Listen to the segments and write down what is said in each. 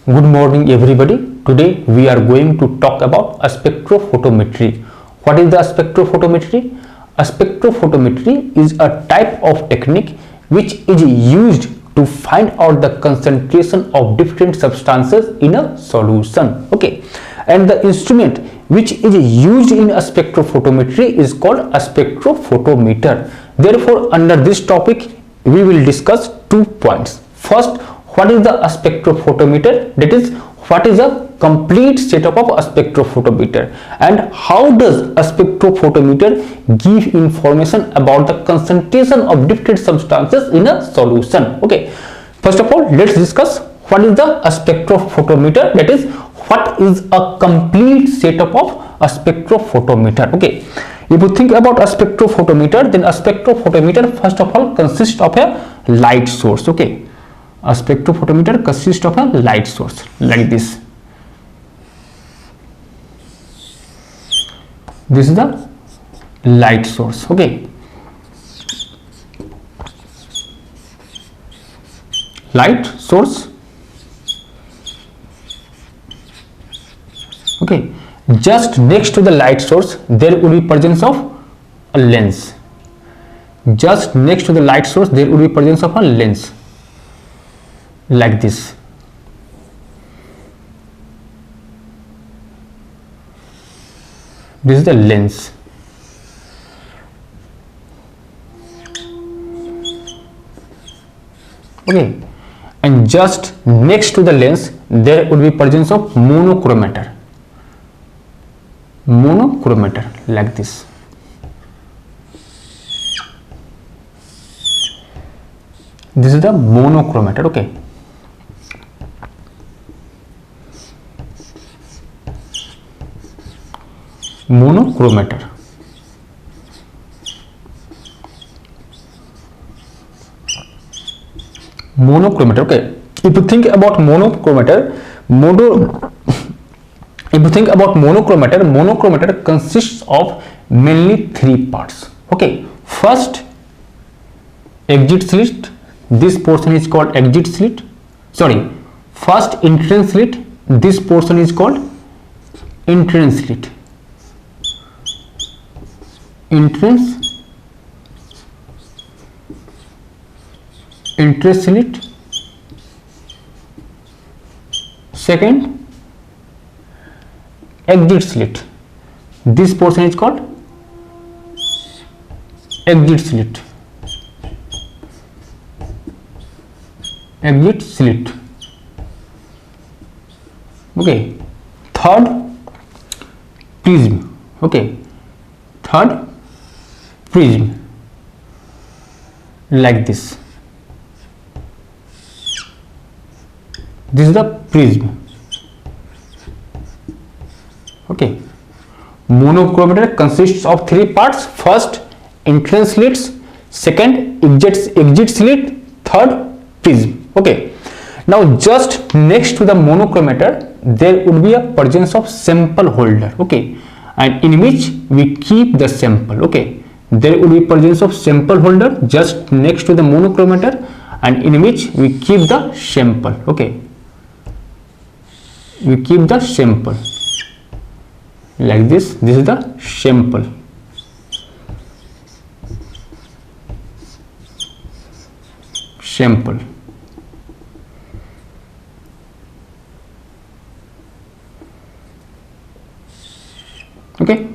Good morning everybody. Today we are going to talk about a spectrophotometry. What is the spectrophotometry? A spectrophotometry is a type of technique which is used to find out the concentration of different substances in a solution. Okay, and the instrument which is used in a spectrophotometry is called a spectrophotometer. Therefore, under this topic we will discuss 2 points. First, what is the spectrophotometer? That is, what is a complete setup of a spectrophotometer and how does a spectrophotometer give information about the concentration of different substances in a solution. Okay, first of all, let's discuss what is the spectrophotometer. That is, what is a complete setup of a spectrophotometer. Okay, if you think about a spectrophotometer, then a spectrophotometer first of all consists of a light source. Okay, a spectrophotometer consists of a light source like this. This is the light source. Okay, light source. Okay, just next to the light source there will be presence of a lens. Just next to the light source there will be presence of a lens like this. This is the lens. Okay, and just next to the lens there would be presence of monochromator. Monochromator like this. This is the monochromator. Okay, monochromator. Monochromator. Okay, if you think about monochromator, monochromator consists of mainly 3 parts. Okay, first, exit slit. This portion is called exit slit. Sorry, first entrance slit. This portion is called entrance slit. Entrance slit. Second, exit slit. This portion is called exit slit. Exit slit. Okay, third, prism. Okay, third, prism like this. This is the prism. Okay, monochromator consists of 3 parts. First, entrance slits. Second, exit slit. Third, prism. Okay, now just next to the monochromator there would be a presence of sample holder. Okay, and in which we keep the sample. Okay, there would be presence of sample holder just next to the monochromator and in which we keep the sample. Okay, we keep the sample like this. This is the sample. Sample. Okay,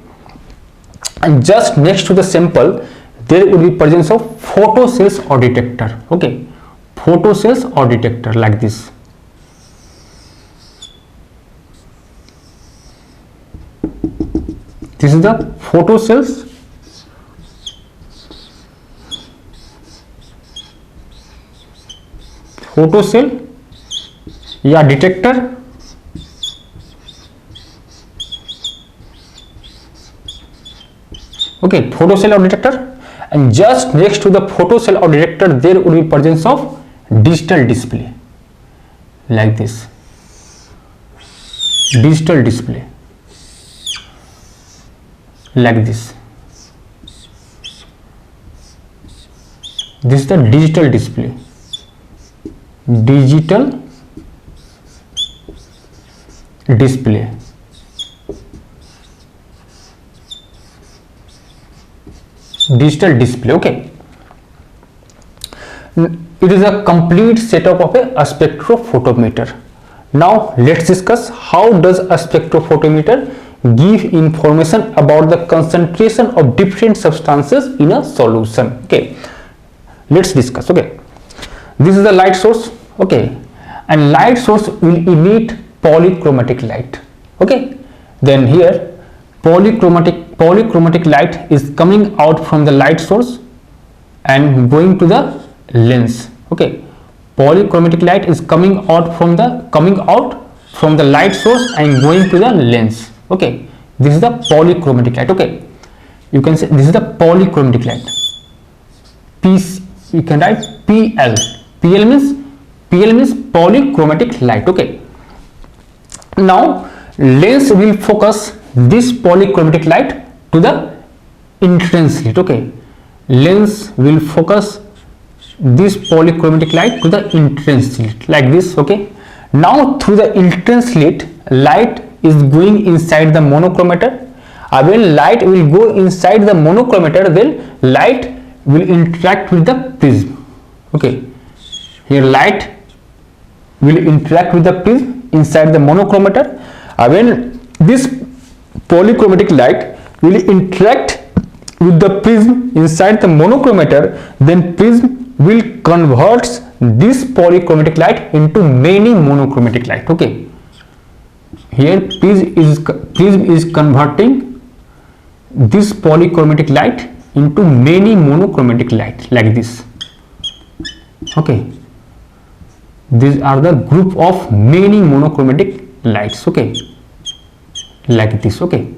and just next to the sample there will be presence of photocells or detector. Okay, photocells or detector like this. This is the photocells. Photocell या detector. Okay, photocell or detector, and just next to the photocell or detector there will be presence of digital display like this. Digital display like this. This is the digital display. Digital display. Digital display. Okay, it is a complete setup of a spectrophotometer. Now let's discuss how does a spectrophotometer give information about the concentration of different substances in a solution. Okay, let's discuss. Okay, this is the light source. Okay, and light source will emit polychromatic light. Okay, then here polychromatic light is coming out from the light source and going to the lens. Okay, polychromatic light is coming out from the light source and going to the lens. Okay, this is the polychromatic light. Okay, you can say this is the polychromatic light. You can write PL. PL means polychromatic light. Okay, now lens will focus this polychromatic light to the entrance slit. Okay, lens will focus this polychromatic light to the entrance slit like this. Okay, now through the entrance slit, light is going inside the monochromator. When light will go inside the monochromator, then light will interact with the prism. Okay, here light will interact with the prism inside the monochromator. When this polychromatic light will interact with the prism inside the monochromator, then prism will convert this polychromatic light into many monochromatic light. Okay, here prism is converting this polychromatic light into many monochromatic light like this. Okay, these are the group of many monochromatic lights. Okay, like this. Okay,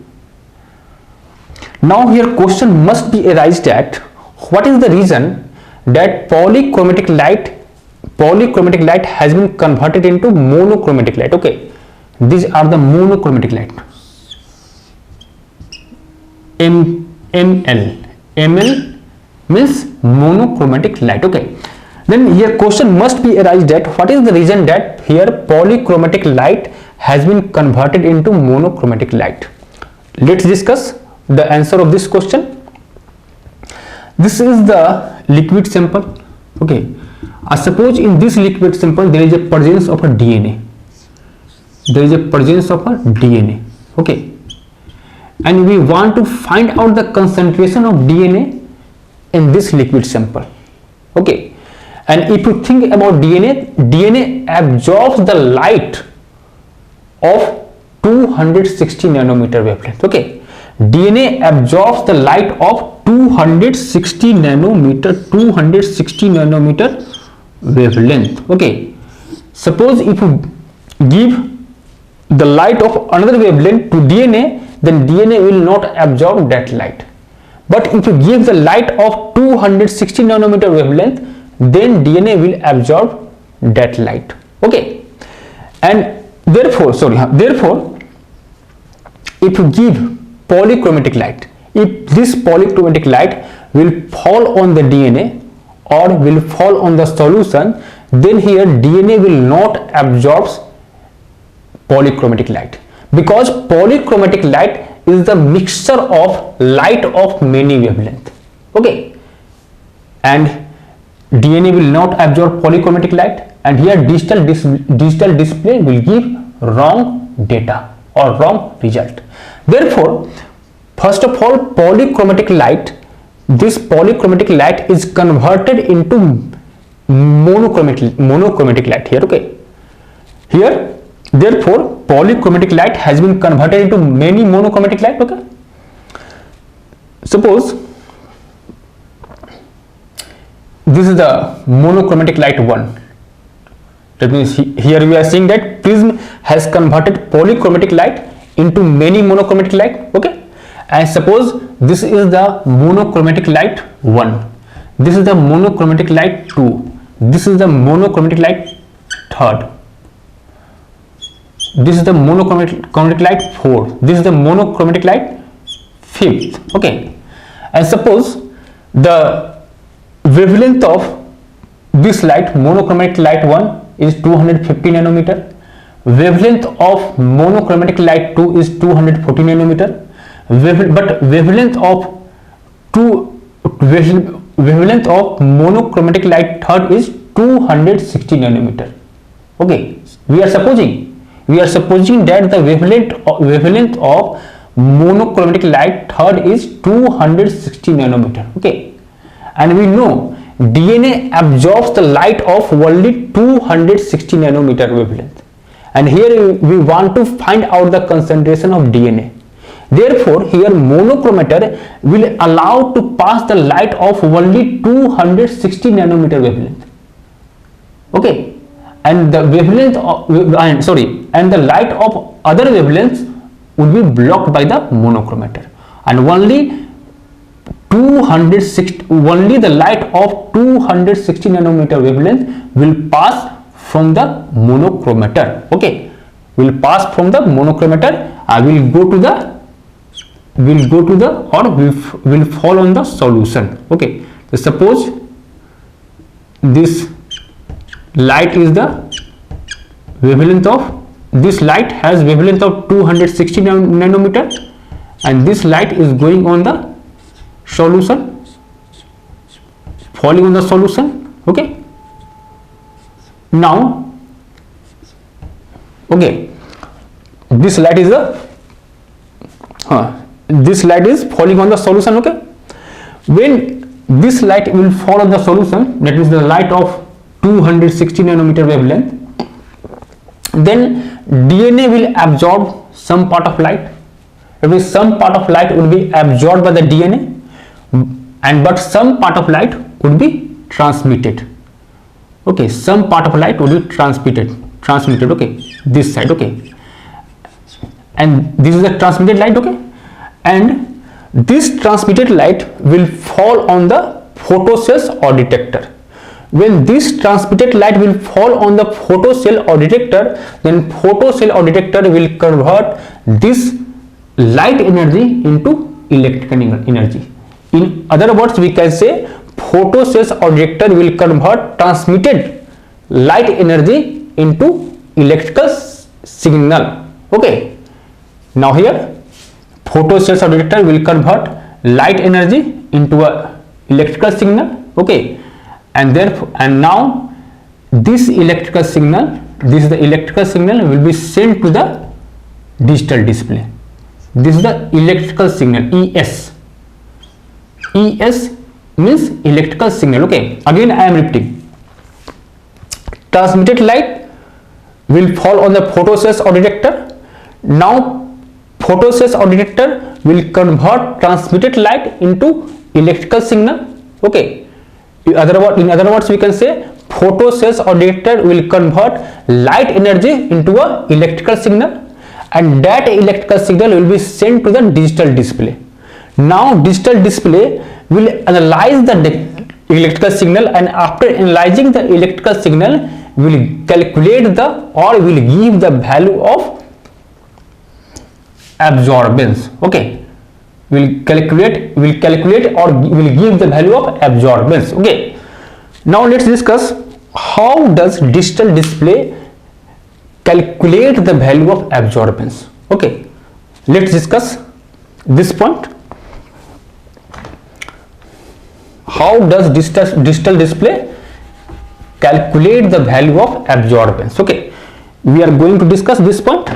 now here question must be arise that what is the reason that polychromatic light has been converted into monochromatic light. Okay, these are the monochromatic light. ML means monochromatic light. Okay, then here question must be arise that what is the reason that here polychromatic light has been converted into monochromatic light. Let's discuss the answer of this question. This is the liquid sample. Okay, suppose in this liquid sample there is a presence of a DNA. Okay, and we want to find out the concentration of DNA in this liquid sample. Okay, and if you think about DNA absorbs the light of 260 nanometer wavelength. Okay, DNA absorbs the light of 260 nanometer wavelength. Okay, suppose if you give the light of another wavelength to DNA, then DNA will not absorb that light. But if you give the light of 260 nanometer wavelength, then DNA will absorb that light. Okay, and therefore if you give polychromatic light, if this polychromatic light will fall on the DNA or will fall on the solution, then here DNA will not absorb polychromatic light, because polychromatic light is the mixture of light of many wavelength. Okay, and DNA will not absorb polychromatic light, and here digital display will give wrong data or wrong result. Therefore, first of all, this polychromatic light is converted into monochromatic light here. Okay, here therefore polychromatic light has been converted into many monochromatic light. Okay, suppose this is the monochromatic light 1. That means here we are seeing that prism has converted polychromatic light into many monochromatic light. Okay, and suppose this is the monochromatic light 1, this is the monochromatic light 2, this is the monochromatic light 3rd, this is the monochromatic light 4, this is the monochromatic light 5th. Okay, and suppose the wavelength of this light, monochromatic light 1, is 250 nanometer, wavelength of monochromatic light 2 is 240 nanometer, but wavelength of monochromatic light third is 260 nanometer. Okay, we are supposing that the wavelength of monochromatic light third is 260 nanometer. Okay, and we know DNA absorbs the light of only 260 nanometer wavelength, and here we want to find out the concentration of DNA. Therefore, here monochromator will allow to pass the light of only 260 nanometer wavelength. Okay, and the wavelength of, and the light of other wavelengths will be blocked by the monochromator, and only the light of 260 nanometer wavelength will pass from the monochromator. Okay, will pass from the monochromator. I will go to the will fall on the solution. Okay, so suppose this light is the wavelength of, this light has wavelength of 260 nanometer, and this light is going on the solution, falling on the solution. Okay, now this light is this light is falling on the solution. Okay, when this light will fall on the solution, that is the light of 260 nanometer wavelength, then DNA will absorb some part of light. That means some part of light will be absorbed by the DNA, but some part of light would be transmitted. Okay, some part of light will be transmitted. Okay, this side. Okay, and this is the transmitted light. Okay, and this transmitted light will fall on the photocells or detector. When this transmitted light will fall on the photocell or detector, then photocell or detector will convert this light energy into electrical energy. In other words, we can say photocells or detector will convert transmitted light energy into electrical signal. Okay, now here photocells or detector will convert light energy into a electrical signal. Okay, and now this electrical signal, will be sent to the digital display. This is the electrical signal, ES. ES means electrical signal. Okay, again I am repeating. Transmitted light will fall on the photocells or detector. Now photocells or detector will convert transmitted light into electrical signal. Okay, in other words we can say photocells or detector will convert light energy into a electrical signal, and that electrical signal will be sent to the digital display. Now digital display will analyze the electrical signal, and after analyzing the electrical signal will calculate will give the value of absorbance. Okay, will calculate or will give the value of absorbance. Okay, now let's discuss how does digital display calculate the value of absorbance. Okay, let's discuss this point. How does digital display calculate the value of absorbance? Okay, we are going to discuss this point.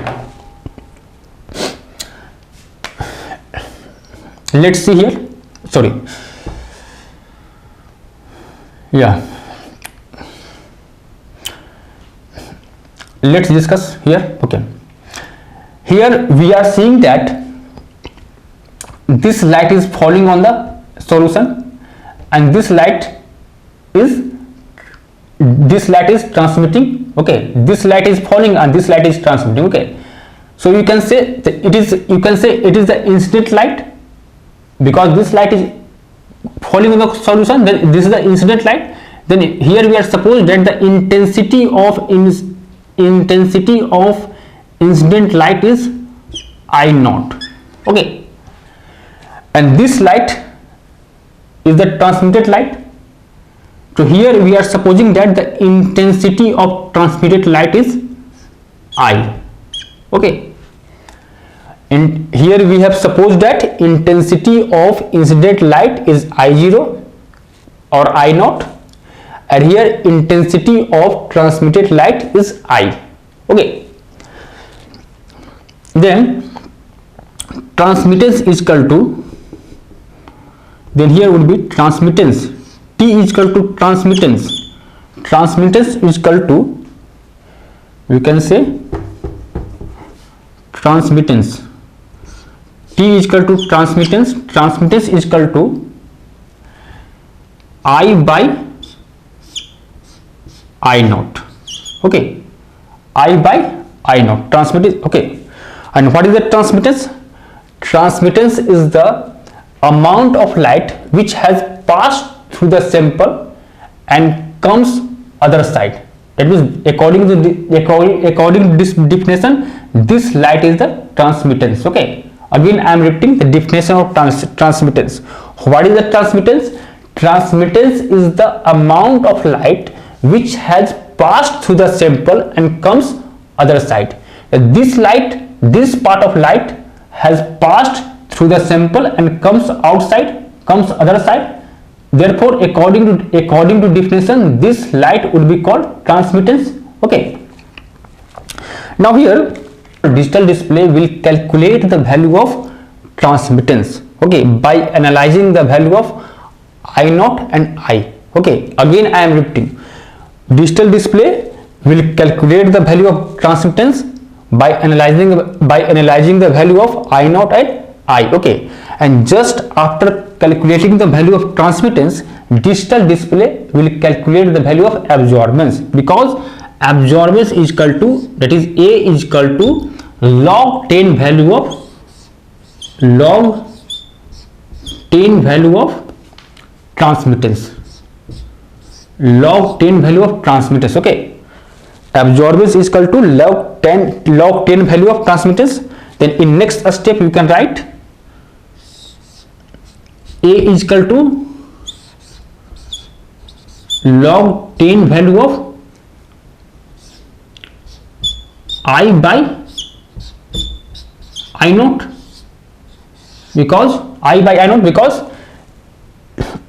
Let's see here. Let's discuss here. Okay, here we are seeing that this light is falling on the solution, and this light is transmitting. Okay, this light is falling and this light is transmitting. Okay, so you can say it is the incident light, because this light is falling on the solution, then this is the incident light. Then here we are supposed that the intensity of incident light is I0. Okay, and this light is the transmitted light. So here we are supposing that the intensity of transmitted light is I. Okay. And here we have supposed that intensity of incident light is I0 or I0, and here intensity of transmitted light is I. Okay. Then transmittance is equal to, then here would be transmittance, T is equal to transmittance. Transmittance is equal to, we can say transmittance, T is equal to transmittance. Transmittance is equal to I by I naught. Okay, I by I naught. Transmittance. Okay, and what is the transmittance? Transmittance is the amount of light which has passed through the sample and comes other side. That means according to this definition, this light is the transmittance. Okay, again I am repeating the definition of transmittance. What is the transmittance? Transmittance is the amount of light which has passed through the sample and comes other side. This light, this part of light has passed through the sample and comes outside, comes other side. Therefore, according to definition, this light would be called transmittance. Okay. Now here, digital display will calculate the value of transmittance. Okay, by analyzing the value of I naught and I. Okay, again I am repeating. Digital display will calculate the value of transmittance by analyzing the value of I naught and I. Okay, and just after calculating the value of transmittance, digital display will calculate the value of absorbance, because absorbance is equal to, that is A is equal to log 10 value of transmittance. Log 10 value of transmittance. Okay, absorbance is equal to log 10 value of transmittance. Then in next step you can write A is equal to log 10 value of I by I naught, because I by I naught, because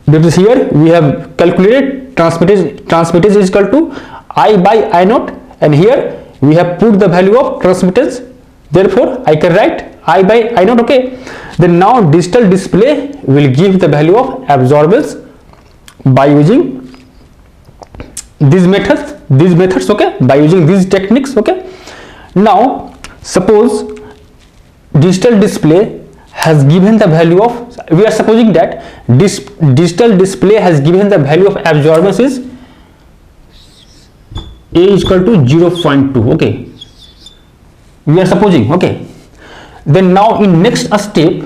that is here we have calculated transmittance is equal to I by I naught, and here we have put the value of transmittance. Therefore I can write I by I naught. Okay, then now digital display will give the value of absorbance by using these methods. Okay, by using these techniques. Okay, now suppose digital display has given the value of, we are supposing that this digital display has given the value of absorbance is A is equal to 0.2. okay, we are supposing. Okay, then now in next step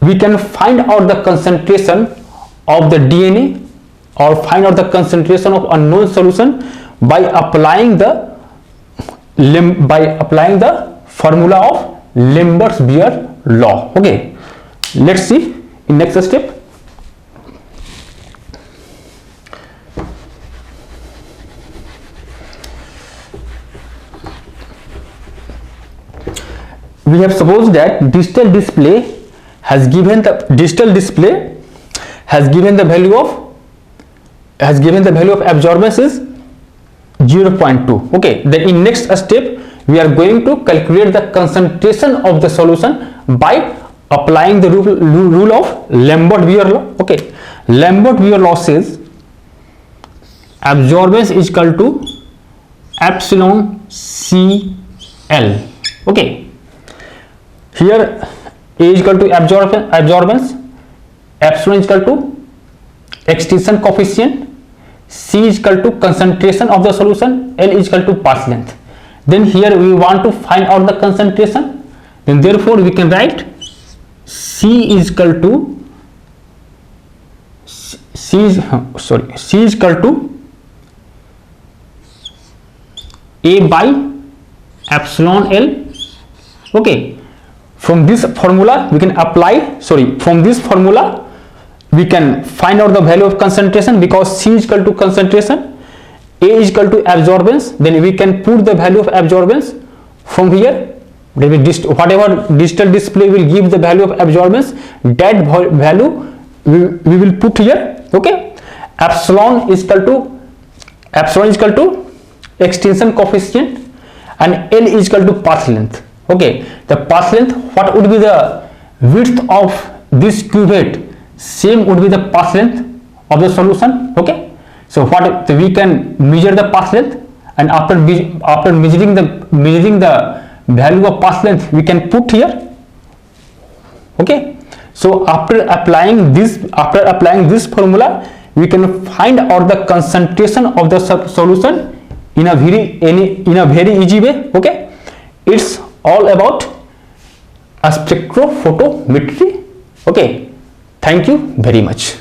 we can find out the concentration of the DNA or find out the concentration of unknown solution by applying the formula of Lambert's-Beer law. Okay, let's see in next step. We have supposed that digital display has given the value of absorbance is 0.2. okay, then in next step we are going to calculate the concentration of the solution by applying the rule of Lambert-Beer law. Okay, Lambert-Beer law says absorbance is equal to epsilon CL. Okay, here A is equal to absorbance, epsilon is equal to extinction coefficient, C is equal to concentration of the solution, L is equal to path length. Then here we want to find out the concentration, then therefore we can write C is equal to A by epsilon L. Okay, from this formula we can we can find out the value of concentration, because C is equal to concentration, A is equal to absorbance, then we can put the value of absorbance from here, whatever digital display will give the value of absorbance, that value we will put here. Okay, epsilon is equal to extinction coefficient and L is equal to path length. Okay, the path length, what would be the width of this cuvette, same would be the path length of the solution. Okay, so we can measure the path length, and after measuring the value of path length, we can put here. Okay, so after applying this formula, we can find out the concentration of the solution in a very easy way. Okay, it's all about a spectrophotometry. Okay, thank you very much.